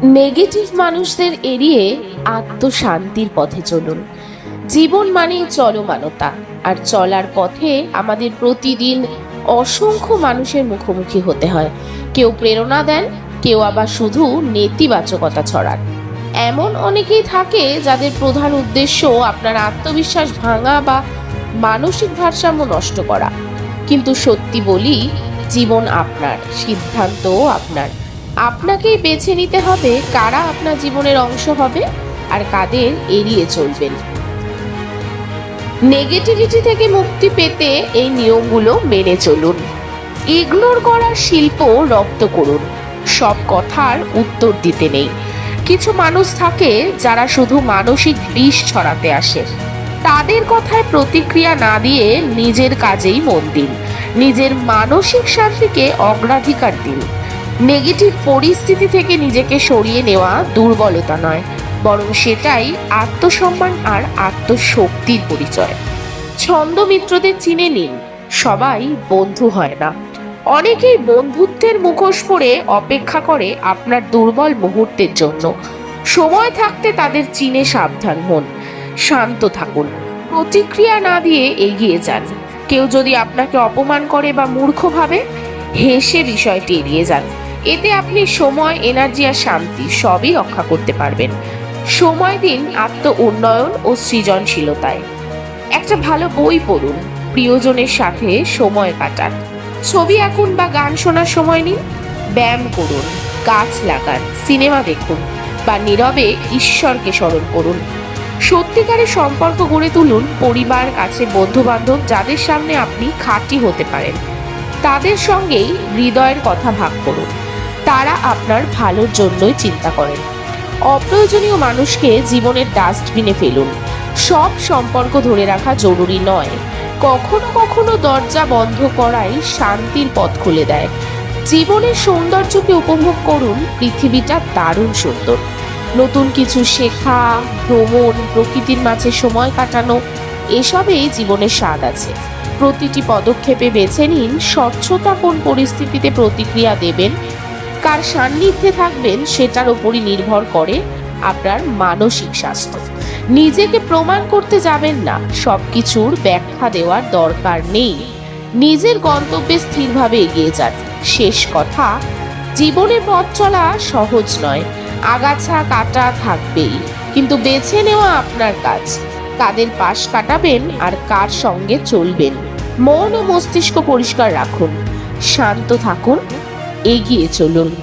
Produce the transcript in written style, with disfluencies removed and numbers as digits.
Negative মানুষদের এড়িয়ে আত্মশান্তির পথে চলুন। জীবন মানেই চলমানতা, আর চলার পথে আমাদের প্রতিদিন অসংখ্য মানুষের মুখোমুখি হতে হয়। কেউ প্রেরণা দেন, কেউ আবার শুধু নেতিবাচকতা ছড়ান। এমন অনেকেই থাকে যাদের প্রধান উদ্দেশ্য আপনার আত্মবিশ্বাস ভাঙা বা মানসিক ভারসাম্য নষ্ট করা। কিন্তু সত্যি বলি, জীবন আপনার, সিদ্ধান্তও আপনার। আপনাকেই বেছে নিতে হবে কারা আপনার জীবনের অংশ হবে আর কাদের এড়িয়ে চলবেন। নেগেটিভিটি থেকে মুক্তি পেতে এই নিয়মগুলো মেনে চলুন। ইগনোর করার শিল্প রপ্ত করুন। সব কথার উত্তর দিতে নেই। কিছু মানুষ থাকে যারা শুধু মানসিক বিষ ছড়াতে আসে। তাদের কথায় প্রতিক্রিয়া না দিয়ে নিজের কাজেই মন দিন। নিজের মানসিক শান্তিকে অগ্রাধিকার দিন। নেগেটিভ পরিস্থিতি থেকে নিজেকে সরিয়ে নেওয়া দুর্বলতা নয়, বরং সেটাই আত্মসম্মান আর আত্মশক্তির পরিচয়। ছন্দ মিত্রদের চিনে নিন। সবাই বন্ধু হয় না। অনেকেই বন্ধুত্বের মুখোশ পরে অপেক্ষা করে আপনার দুর্বল মুহূর্তের জন্য। সময় থাকতে তাদের চিনে সাবধান হন। শান্ত থাকুন, প্রতিক্রিয়া না দিয়ে এগিয়ে যান। কেউ যদি আপনাকে অপমান করে বা মূর্খ ভাবে, হেসে বিষয়টি এড়িয়ে যান। এতে আপনি সময়, এনার্জি আর শান্তি সবই রক্ষা করতে পারবেন। সময় দিন আত্ম উন্নয়ন ও সৃজনশীলতায়। একটা ভালো বই পড়ুন, প্রিয়জনের সাথে সময় কাটান, ছবি আঁকুন বা গান শোনার সময় নিন, ব্যায়াম করুন, গাছ লাগান, সিনেমা দেখুন বা নীরবে ঈশ্বরকে স্মরণ করুন। সত্যিকারের সম্পর্ক গড়ে তুলুন। পরিবার, কাছে বন্ধু বান্ধব যাদের সামনে আপনি খাঁটি হতে পারেন, তাদের সঙ্গেই হৃদয়ের কথা ভাগ করুন। তারা আপনার ভালোর জন্যই চিন্তা করেন। অপ্রয়োজনীয় মানুষকে জীবনের ডাস্টবিনে ফেলুন। সব সম্পর্ক ধরে রাখা জরুরি নয়। কখনো কখনো দরজা বন্ধ করাই শান্তির পথ খুলে দেয়। জীবনের সৌন্দর্যকে উপভোগ করুন। পৃথিবীটা দারুণ সুন্দর। নতুন কিছু শেখা, ভ্রমণ, প্রকৃতির মাঝে সময় কাটানো, এসবেই জীবনের স্বাদ আছে। প্রতিটি পদক্ষেপে বেছে নিন স্বচ্ছতা, কোন পরিস্থিতিতে প্রতিক্রিয়া দেবেন, কার সান্নিধ্যে থাকবেন, সেটার উপরই নির্ভর করে আপনার মানসিক স্বাস্থ্য। নিজেকে প্রমাণ করতে যাবেন না। সবকিছুর ব্যাখ্যা দেওয়ার দরকার নেই। নিজের গন্তব্যে স্থিরভাবে এগিয়ে যান। শেষ কথা, জীবনের পথ চলা সহজ নয়। আগাছা কাটা থাকবেই, কিন্তু বেছে নেওয়া আপনার কাজ। কাদের পাশ কাটাবেন আর কার সঙ্গে চলবেন। মন ও মস্তিষ্ক পরিষ্কার রাখুন, শান্ত থাকুন, এগিয়ে চলুন।